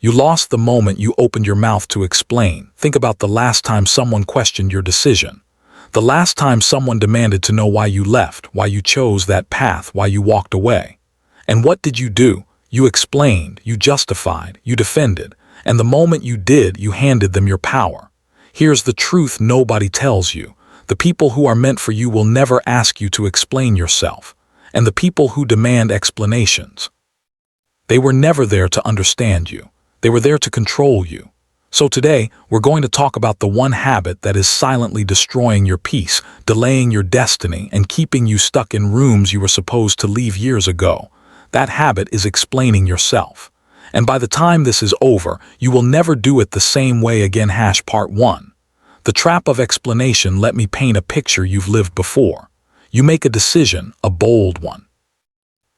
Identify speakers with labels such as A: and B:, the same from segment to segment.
A: You lost the moment you opened your mouth to explain. Think about the last time someone questioned your decision. The last time someone demanded to know why you left, why you chose that path, why you walked away. And what did you do? You explained, you justified, you defended, and the moment you did, you handed them your power. Here's the truth nobody tells you. The people who are meant for you will never ask you to explain yourself, and the people who demand explanations, they were never there to understand you. They were there to control you. So today, we're going to talk about the one habit that is silently destroying your peace, delaying your destiny, and keeping you stuck in rooms you were supposed to leave years ago. That habit is explaining yourself. And by the time this is over, you will never do it the same way again. Part 1. The trap of explanation. Let me paint a picture you've lived before. You make a decision, a bold one.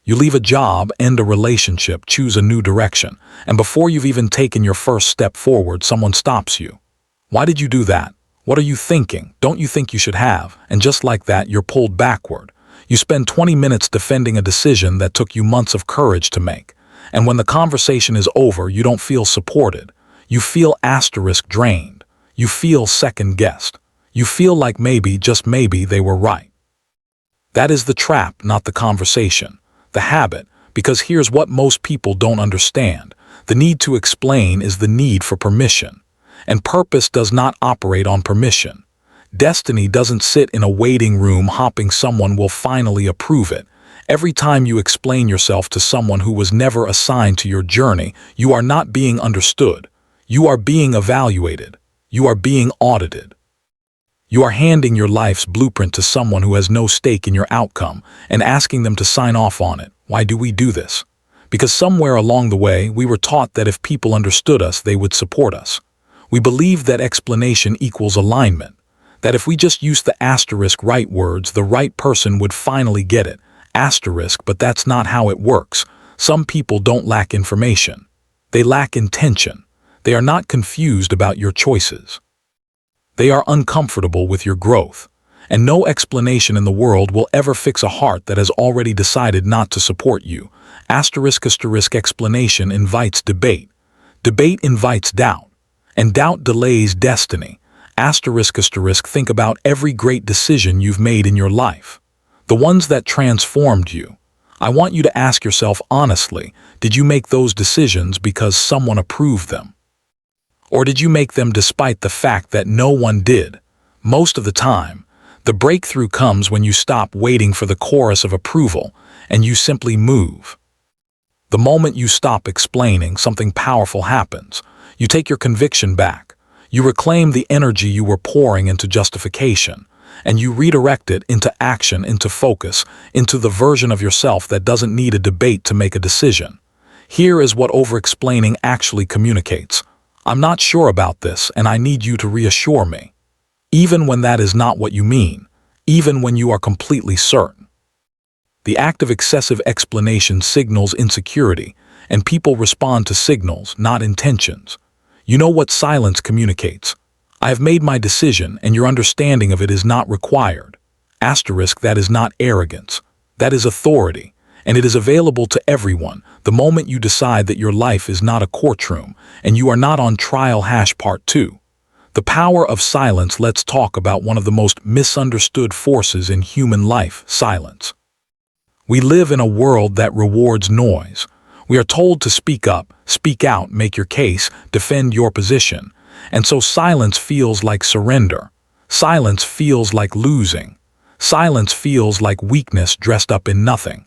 A: You leave a job, end a relationship, choose a new direction, and before you've even taken your first step forward, someone stops you. Why did you do that? What are you thinking? Don't you think you should have? And just like that, you're pulled backward. You spend 20 minutes defending a decision that took you months of courage to make. And when the conversation is over, you don't feel supported. You feel drained. You feel second-guessed. You feel like maybe, just maybe, they were right. That is the trap, not the conversation. The habit, because here's what most people don't understand. The need to explain is the need for permission. And purpose does not operate on permission. Destiny doesn't sit in a waiting room hoping someone will finally approve it. Every time you explain yourself to someone who was never assigned to your journey, you are not being understood. You are being evaluated. You are being audited. You are handing your life's blueprint to someone who has no stake in your outcome and asking them to sign off on it. Why do we do this? Because somewhere along the way, we were taught that if people understood us, they would support us. We believed that explanation equals alignment, that if we just used the right words, the right person would finally get it. But that's not how it works. Some people don't lack information. They lack intention. They are not confused about your choices. They are uncomfortable with your growth, and no explanation in the world will ever fix a heart that has already decided not to support you. Explanation invites debate. Debate invites doubt, and doubt delays destiny. Think about every great decision you've made in your life, the ones that transformed you. I want you to ask yourself honestly, did you make those decisions because someone approved them? Or did you make them despite the fact that no one did? Most of the time, the breakthrough comes when you stop waiting for the chorus of approval and you simply move. The moment you stop explaining, something powerful happens. You take your conviction back. You reclaim the energy you were pouring into justification, and you redirect it into action, into focus, into the version of yourself that doesn't need a debate to make a decision. Here is what over-explaining actually communicates. I'm not sure about this, and I need you to reassure me. Even when that is not what you mean, even when you are completely certain. The act of excessive explanation signals insecurity, and people respond to signals, not intentions. You know what silence communicates? I have made my decision, and your understanding of it is not required. That is not arrogance. That is authority. And it is available to everyone the moment you decide that your life is not a courtroom and you are not on trial. Part 2. The power of silence. Let's talk about one of the most misunderstood forces in human life, silence. We live in a world that rewards noise. We are told to speak up, speak out, make your case, defend your position. And so silence feels like surrender. Silence feels like losing. Silence feels like weakness dressed up in nothing.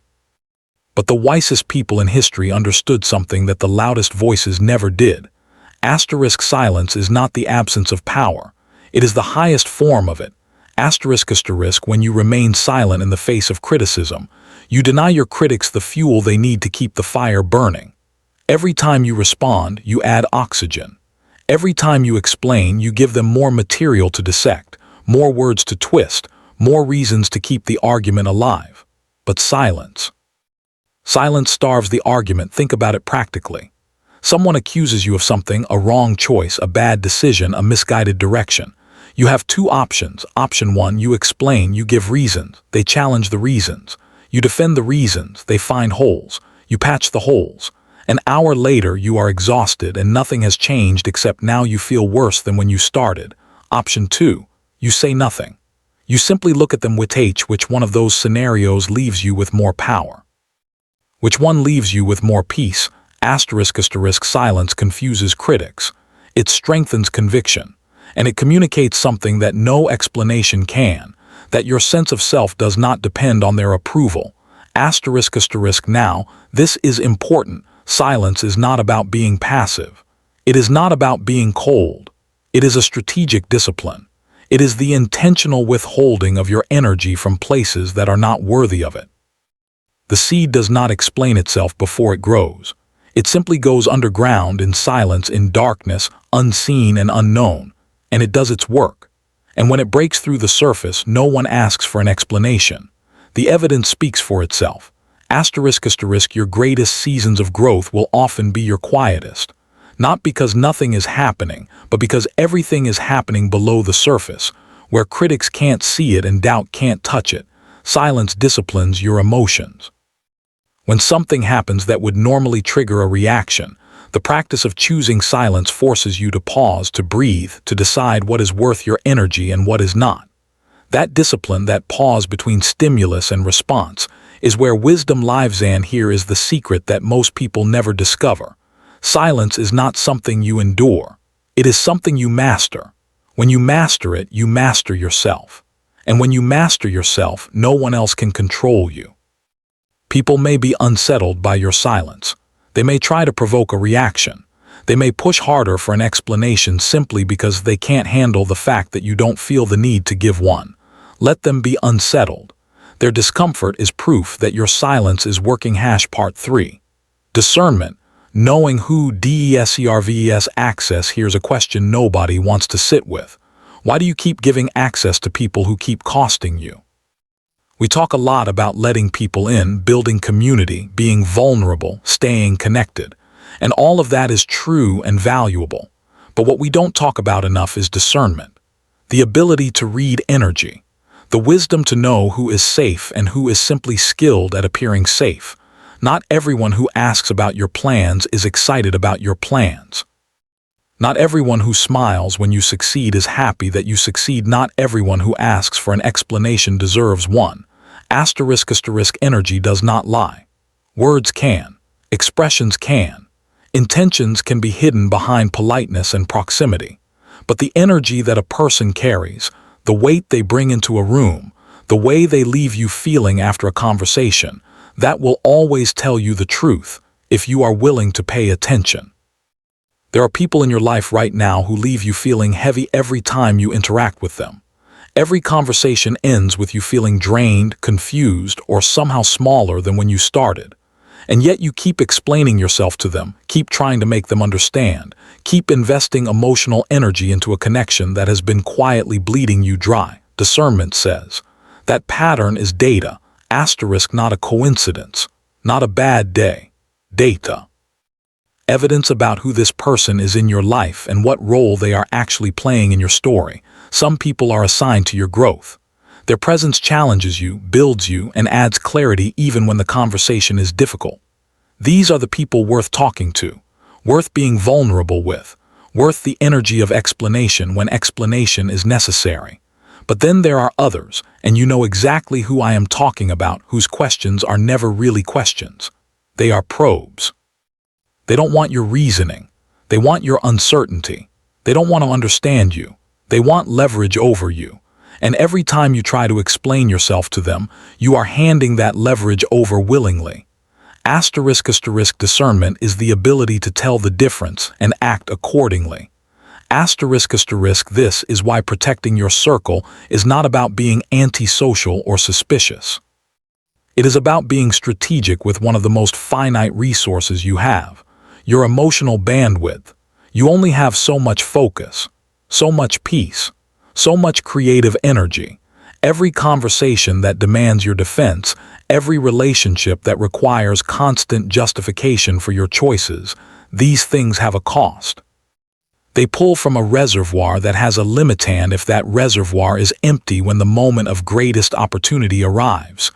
A: But the wisest people in history understood something that the loudest voices never did. Silence is not the absence of power. It is the highest form of it. When you remain silent in the face of criticism, you deny your critics the fuel they need to keep the fire burning. Every time you respond, you add oxygen. Every time you explain, you give them more material to dissect, more words to twist, more reasons to keep the argument alive. But silence starves the argument. Think about it practically. Someone accuses you of something, a wrong choice, a bad decision, a misguided direction. You have two options. Option 1, you explain, you give reasons. They challenge the reasons. You defend the reasons. They find holes. You patch the holes. An hour later, you are exhausted and nothing has changed except now you feel worse than when you started. Option 2. You say nothing. You simply look at them. Which one of those scenarios leaves you with more power? Which one leaves you with more peace? Silence confuses critics. It strengthens conviction. And it communicates something that no explanation can, that your sense of self does not depend on their approval. Now, this is important. Silence is not about being passive. It is not about being cold. It is a strategic discipline. It is the intentional withholding of your energy from places that are not worthy of it. The seed does not explain itself before it grows. It simply goes underground in silence, in darkness, unseen and unknown, and it does its work. And when it breaks through the surface, no one asks for an explanation. The evidence speaks for itself. Your greatest seasons of growth will often be your quietest. Not because nothing is happening, but because everything is happening below the surface, where critics can't see it and doubt can't touch it. Silence disciplines your emotions. When something happens that would normally trigger a reaction, the practice of choosing silence forces you to pause, to breathe, to decide what is worth your energy and what is not. That discipline, that pause between stimulus and response, is where wisdom lives, and here is the secret that most people never discover. Silence is not something you endure. It is something you master. When you master it, you master yourself. And when you master yourself, no one else can control you. People may be unsettled by your silence. They may try to provoke a reaction. They may push harder for an explanation simply because they can't handle the fact that you don't feel the need to give one. Let them be unsettled. Their discomfort is proof that your silence is working. Part 3. Discernment. Knowing who deserves access. Here's a question nobody wants to sit with. Why do you keep giving access to people who keep costing you? We talk a lot about letting people in, building community, being vulnerable, staying connected. And all of that is true and valuable. But what we don't talk about enough is discernment. The ability to read energy. The wisdom to know who is safe and who is simply skilled at appearing safe. Not everyone who asks about your plans is excited about your plans. Not everyone who smiles when you succeed is happy that you succeed. Not everyone who asks for an explanation deserves one. Energy does not lie. Words can. Expressions can. Intentions can be hidden behind politeness and proximity. But the energy that a person carries, the weight they bring into a room, the way they leave you feeling after a conversation, that will always tell you the truth if you are willing to pay attention. There are people in your life right now who leave you feeling heavy every time you interact with them. Every conversation ends with you feeling drained, confused, or somehow smaller than when you started. And yet you keep explaining yourself to them, keep trying to make them understand, keep investing emotional energy into a connection that has been quietly bleeding you dry. Discernment says that pattern is data, not a coincidence, not a bad day. Data. Evidence about who this person is in your life and what role they are actually playing in your story. Some people are assigned to your growth. Their presence challenges you, builds you, and adds clarity even when the conversation is difficult. These are the people worth talking to, worth being vulnerable with, worth the energy of explanation when explanation is necessary. But then there are others, and you know exactly who I am talking about, whose questions are never really questions. They are probes. They don't want your reasoning. They want your uncertainty. They don't want to understand you. They want leverage over you. And every time you try to explain yourself to them, you are handing that leverage over willingly. Discernment is the ability to tell the difference and act accordingly. This is why protecting your circle is not about being antisocial or suspicious. It is about being strategic with one of the most finite resources you have, your emotional bandwidth. You only have so much focus, so much peace, so much creative energy. Every conversation that demands your defense, every relationship that requires constant justification for your choices, these things have a cost. They pull from a reservoir that has a limit, and if that reservoir is empty when the moment of greatest opportunity arrives,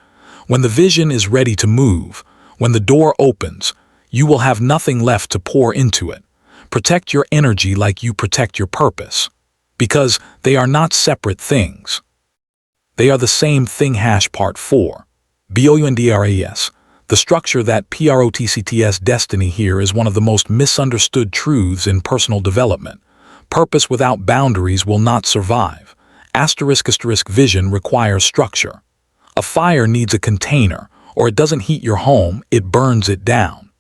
A: when the vision is ready to move, when the door opens, You will have nothing left to pour into it. Protect your energy like you protect your purpose. Because they are not separate things. They are the same thing. Part 4. BOUNDRAS. The structure that PROTCTS destiny here is one of the most misunderstood truths in personal development. Purpose without boundaries will not survive. Vision requires structure. A fire needs a container, or it doesn't heat your home, it burns it down.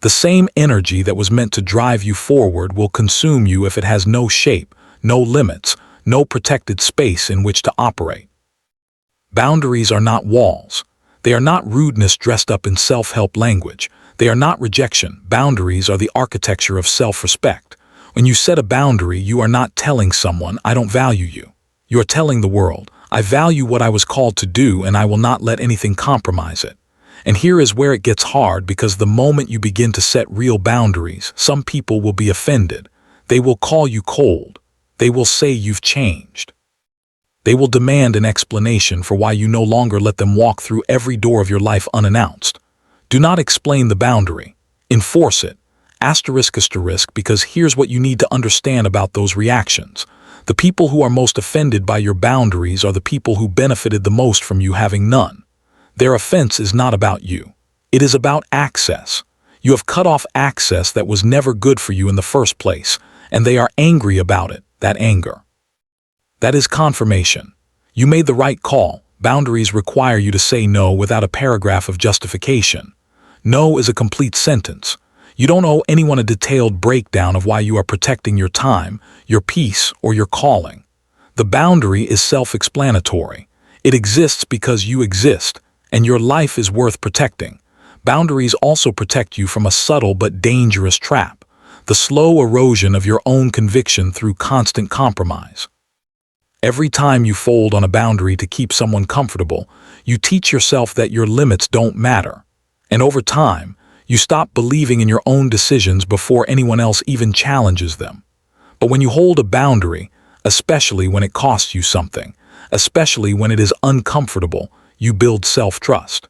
A: The same energy that was meant to drive you forward will consume you if it has no shape, no limits, no protected space in which to operate. Boundaries are not walls. They are not rudeness dressed up in self-help language. They are not rejection. Boundaries are the architecture of self-respect. When you set a boundary, you are not telling someone, I don't value you. You are telling the world, I value what I was called to do and I will not let anything compromise it. And here is where it gets hard, because the moment you begin to set real boundaries, some people will be offended. They will call you cold. They will say you've changed. They will demand an explanation for why you no longer let them walk through every door of your life unannounced. Do not explain the boundary. Enforce it. Because here's what you need to understand about those reactions. The people who are most offended by your boundaries are the people who benefited the most from you having none. Their offense is not about you. It is about access. You have cut off access that was never good for you in the first place, and they are angry about it, that anger. That is confirmation. You made the right call. Boundaries require you to say no without a paragraph of justification. No is a complete sentence. You don't owe anyone a detailed breakdown of why you are protecting your time, your peace, or your calling. The boundary is self-explanatory. It exists because you exist, and your life is worth protecting. Boundaries also protect you from a subtle but dangerous trap, the slow erosion of your own conviction through constant compromise. Every time you fold on a boundary to keep someone comfortable, you teach yourself that your limits don't matter. And over time, you stop believing in your own decisions before anyone else even challenges them. But when you hold a boundary, especially when it costs you something, especially when it is uncomfortable, you build self-trust.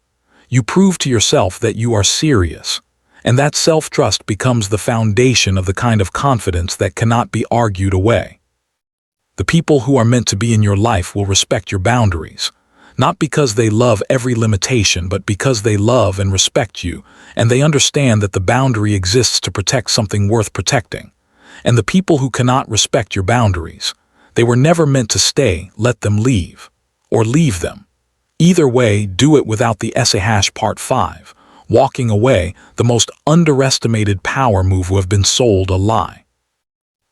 A: You prove to yourself that you are serious. And that self-trust becomes the foundation of the kind of confidence that cannot be argued away. The people who are meant to be in your life will respect your boundaries, not because they love every limitation, but because they love and respect you, and they understand that the boundary exists to protect something worth protecting. And the people who cannot respect your boundaries, they were never meant to stay. Let them leave, or leave them. Either way, do it without the Part 5. Walking away, the most underestimated power move who have been sold a lie.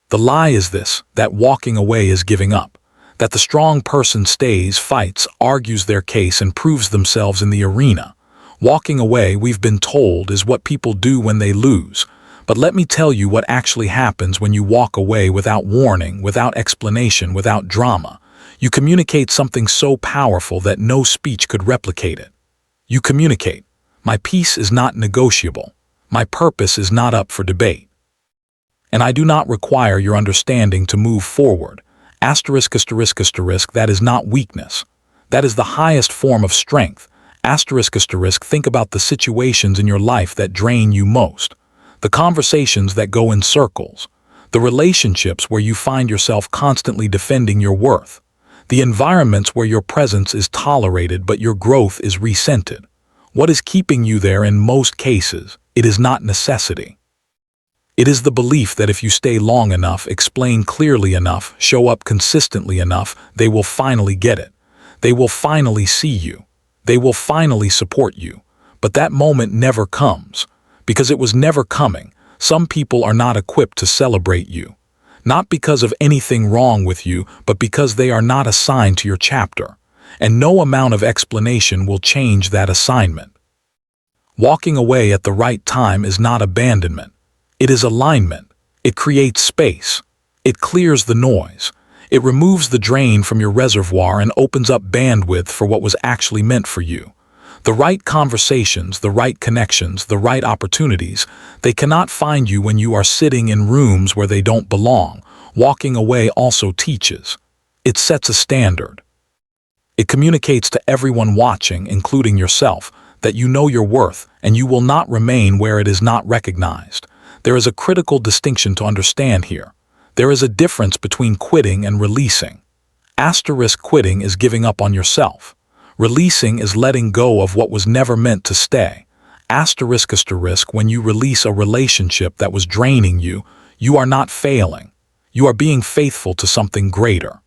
A: The lie is this, that walking away is giving up, that the strong person stays, fights, argues their case, and proves themselves in the arena. Walking away, we've been told, is what people do when they lose. But let me tell you what actually happens when you walk away without warning, without explanation, without drama. You communicate something so powerful that no speech could replicate it. You communicate, my peace is not negotiable. My purpose is not up for debate. And I do not require your understanding to move forward. That is not weakness. That is the highest form of strength. Think about the situations in your life that drain you most. The conversations that go in circles. The relationships where you find yourself constantly defending your worth. The environments where your presence is tolerated but your growth is resented. What is keeping you there in most cases? It is not necessity. It is the belief that if you stay long enough, explain clearly enough, show up consistently enough, they will finally get it. They will finally see you. They will finally support you. But that moment never comes. Because it was never coming. Some people are not equipped to celebrate you. Not because of anything wrong with you, but because they are not assigned to your chapter. And no amount of explanation will change that assignment. Walking away at the right time is not abandonment. It is alignment. It creates space. It clears the noise. It removes the drain from your reservoir and opens up bandwidth for what was actually meant for you. The right conversations, the right connections, the right opportunities, they cannot find you when you are sitting in rooms where they don't belong. Walking away also teaches. It sets a standard. It communicates to everyone watching, including yourself, that you know your worth and you will not remain where it is not recognized. There is a critical distinction to understand here. There is a difference between quitting and releasing. Asterisk quitting is giving up on yourself. Releasing is letting go of what was never meant to stay. Asterisk when you release a relationship that was draining you, you are not failing. You are being faithful to something greater.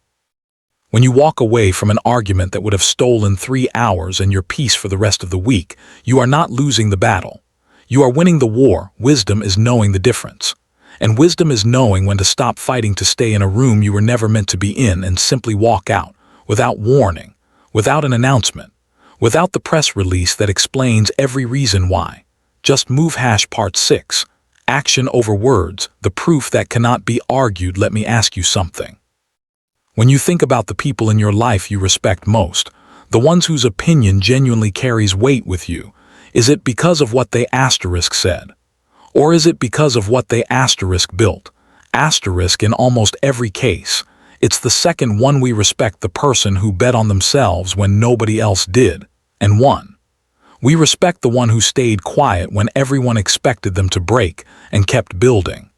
A: When you walk away from an argument that would have stolen 3 hours and your peace for the rest of the week, you are not losing the battle. You are winning the war. Wisdom is knowing the difference. And wisdom is knowing when to stop fighting to stay in a room you were never meant to be in and simply walk out, without warning, without an announcement, without the press release that explains every reason why. Just move. Part 6. Action over words, the proof that cannot be argued. Let me ask you something. When you think about the people in your life you respect most, the ones whose opinion genuinely carries weight with you, is it because of what they said? Or is it because of what they built? In almost every case, it's the second one. We respect the person who bet on themselves when nobody else did, and won. We respect the one who stayed quiet when everyone expected them to break and kept building.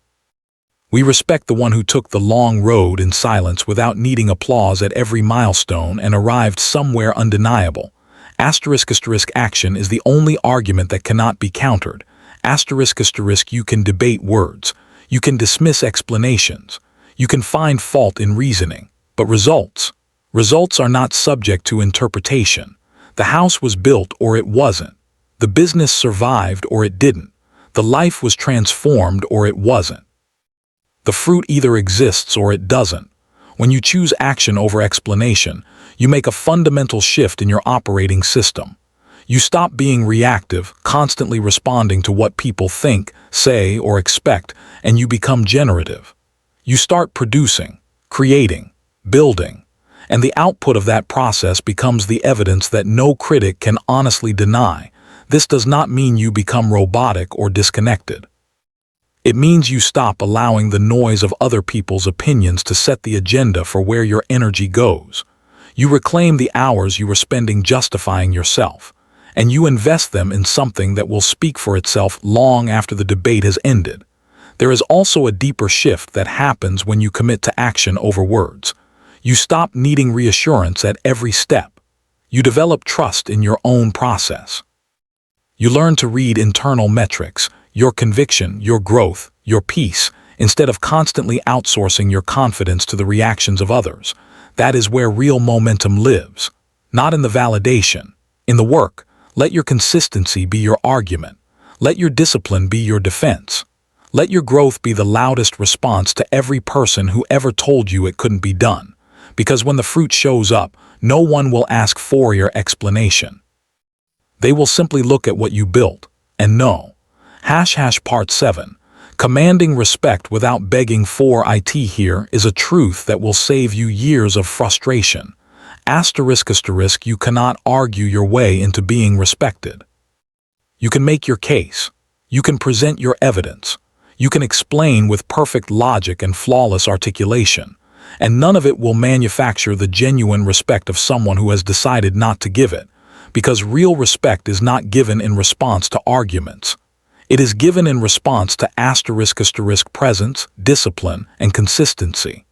A: We respect the one who took the long road in silence without needing applause at every milestone and arrived somewhere undeniable. Action is the only argument that cannot be countered. You can debate words. You can dismiss explanations. You can find fault in reasoning. But results are not subject to interpretation. The house was built or it wasn't. The business survived or it didn't. The life was transformed or it wasn't. The fruit either exists or it doesn't. When you choose action over explanation, you make a fundamental shift in your operating system. You stop being reactive, constantly responding to what people think, say, or expect, and you become generative. You start producing, creating, building, and the output of that process becomes the evidence that no critic can honestly deny. This does not mean you become robotic or disconnected. It means you stop allowing the noise of other people's opinions to set the agenda for where your energy goes. You reclaim the hours you were spending justifying yourself, and you invest them in something that will speak for itself long after the debate has ended. There is also a deeper shift that happens when you commit to action over words. You stop needing reassurance at every step. You develop trust in your own process. You learn to read internal metrics, your conviction, your growth, your peace, instead of constantly outsourcing your confidence to the reactions of others. That is where real momentum lives. Not in the validation, in the work. Let your consistency be your argument. Let your discipline be your defense. Let your growth be the loudest response to every person who ever told you it couldn't be done. Because when the fruit shows up, no one will ask for your explanation. They will simply look at what you built and know. Part 7. Commanding respect without begging for it. Here is a truth that will save you years of frustration. You cannot argue your way into being respected. You can make your case. You can present your evidence. You can explain with perfect logic and flawless articulation. And none of it will manufacture the genuine respect of someone who has decided not to give it. Because real respect is not given in response to arguments. It is given in response to presence, discipline, and consistency.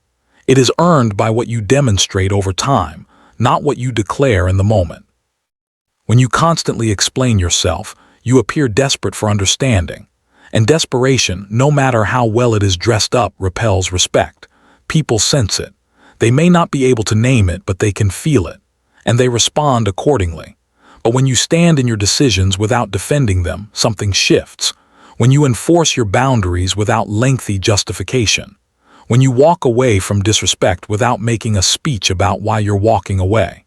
A: It is earned by what you demonstrate over time, not what you declare in the moment. When you constantly explain yourself, you appear desperate for understanding. And desperation, no matter how well it is dressed up, repels respect. People sense it. They may not be able to name it, but they can feel it. And they respond accordingly. But when you stand in your decisions without defending them, something shifts. When you enforce your boundaries without lengthy justification. When you walk away from disrespect without making a speech about why you're walking away.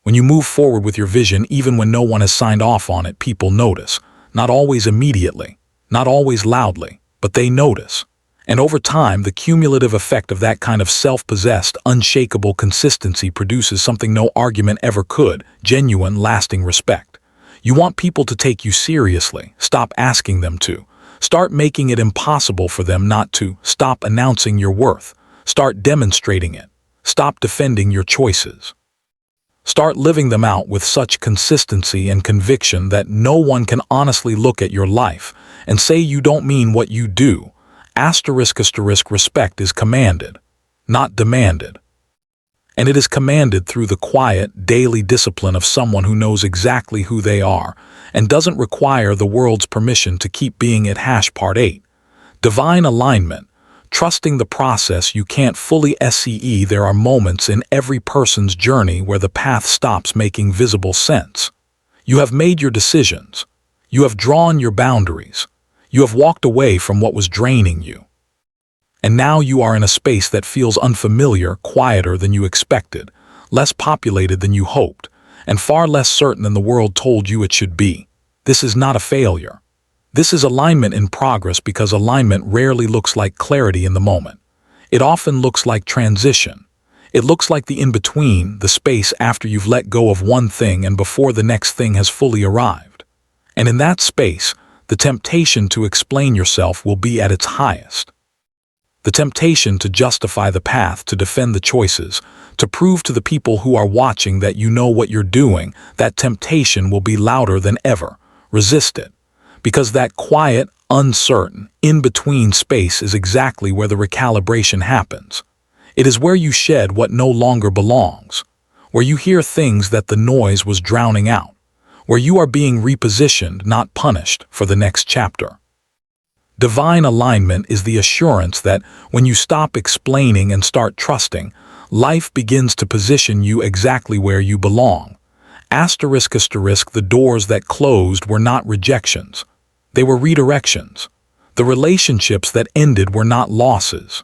A: When you move forward with your vision even when no one has signed off on it, people notice. Not always immediately, not always loudly, but they notice. And over time, the cumulative effect of that kind of self-possessed, unshakable consistency produces something no argument ever could: genuine, lasting respect. You want people to take you seriously. Stop asking them to. Start making it impossible for them not to. Stop announcing your worth. Start demonstrating it. Stop defending your choices. Start living them out with such consistency and conviction that no one can honestly look at your life and say you don't mean what you do. Respect is commanded, not demanded. And it is commanded through the quiet, daily discipline of someone who knows exactly who they are and doesn't require the world's permission to keep being it. Part 8. Divine alignment. Trusting the process you can't fully see. There are moments in every person's journey where the path stops making visible sense. You have made your decisions. You have drawn your boundaries. You have walked away from what was draining you. And now you are in a space that feels unfamiliar, quieter than you expected, less populated than you hoped, and far less certain than the world told you it should be. This is not a failure. This is alignment in progress, because alignment rarely looks like clarity in the moment. It often looks like transition. It looks like the in-between, the space after you've let go of one thing and before the next thing has fully arrived. And in that space, the temptation to explain yourself will be at its highest. The temptation to justify the path, to defend the choices, to prove to the people who are watching that you know what you're doing, that temptation will be louder than ever. Resist it. Because that quiet, uncertain, in-between space is exactly where the recalibration happens. It is where you shed what no longer belongs, where you hear things that the noise was drowning out, where you are being repositioned, not punished, for the next chapter. Divine alignment is the assurance that when you stop explaining and start trusting, life begins to position you exactly where you belong. The doors that closed were not rejections. They were redirections. The relationships that ended were not losses.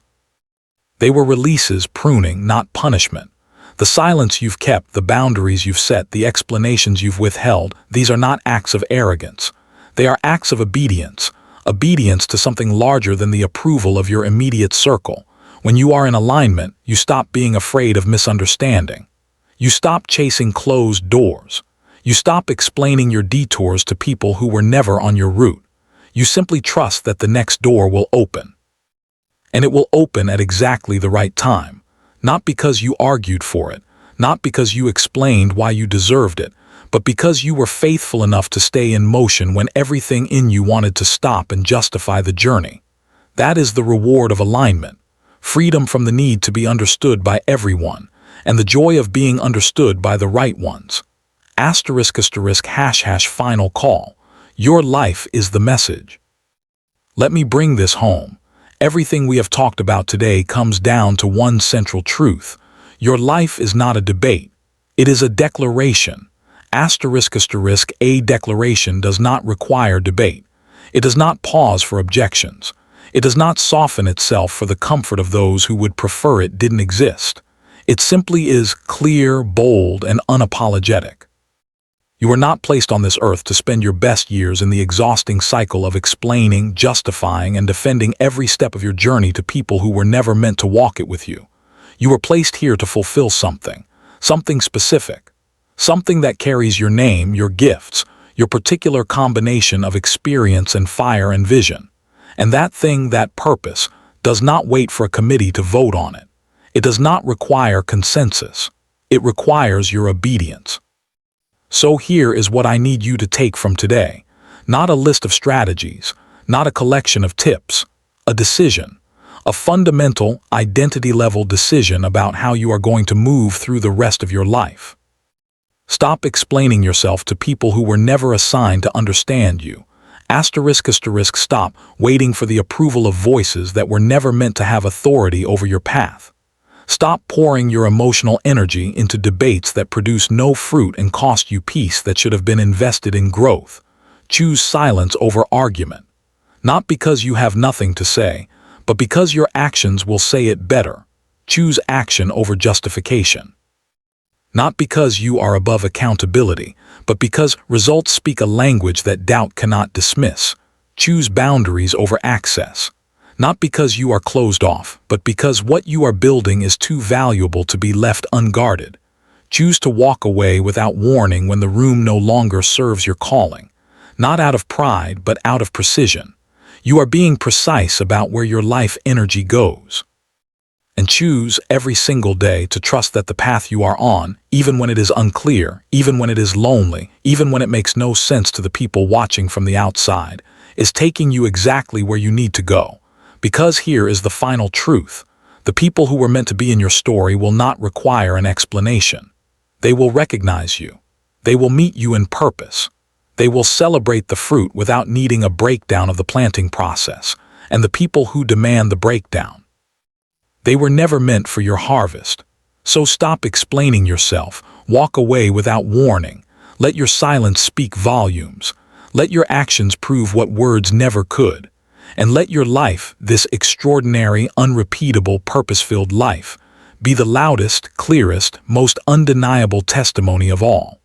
A: They were releases, pruning, not punishment. The silence you've kept, the boundaries you've set, the explanations you've withheld, these are not acts of arrogance. They are acts of obedience. Obedience to something larger than the approval of your immediate circle. When you are in alignment, you stop being afraid of misunderstanding. You stop chasing closed doors. You stop explaining your detours to people who were never on your route. You simply trust that the next door will open. And it will open at exactly the right time. Not because you argued for it, not because you explained why you deserved it, but because you were faithful enough to stay in motion when everything in you wanted to stop and justify the journey. That is the reward of alignment. Freedom from the need to be understood by everyone, and the joy of being understood by the right ones. Final call. Your life is the message. Let me bring this home. Everything we have talked about today comes down to one central truth. Your life is not a debate. It is a declaration. A declaration does not require debate. It does not pause for objections. It does not soften itself for the comfort of those who would prefer it didn't exist. It simply is clear, bold, and unapologetic. You are not placed on this earth to spend your best years in the exhausting cycle of explaining, justifying, and defending every step of your journey to people who were never meant to walk it with you. You were placed here to fulfill something specific, something that carries your name, your gifts, your particular combination of experience and fire and vision. And that thing, that purpose, does not wait for a committee to vote on it. It does not require consensus. It requires your obedience. So here is what I need you to take from today. Not a list of strategies, not a collection of tips, a decision, a fundamental, identity-level decision about how you are going to move through the rest of your life. Stop explaining yourself to people who were never assigned to understand you. Stop waiting for the approval of voices that were never meant to have authority over your path. Stop pouring your emotional energy into debates that produce no fruit and cost you peace that should have been invested in growth. Choose silence over argument. Not because you have nothing to say, but because your actions will say it better. Choose action over justification. Not because you are above accountability, but because results speak a language that doubt cannot dismiss. Choose boundaries over access. Not because you are closed off, but because what you are building is too valuable to be left unguarded. Choose to walk away without warning when the room no longer serves your calling. Not out of pride, but out of precision. You are being precise about where your life energy goes. And choose every single day to trust that the path you are on, even when it is unclear, even when it is lonely, even when it makes no sense to the people watching from the outside, is taking you exactly where you need to go. Because here is the final truth. The people who were meant to be in your story will not require an explanation. They will recognize you. They will meet you in purpose. They will celebrate the fruit without needing a breakdown of the planting process. And the people who demand the breakdown, they were never meant for your harvest. So stop explaining yourself. Walk away without warning. Let your silence speak volumes. Let your actions prove what words never could. And let your life, this extraordinary, unrepeatable, purpose-filled life, be the loudest, clearest, most undeniable testimony of all.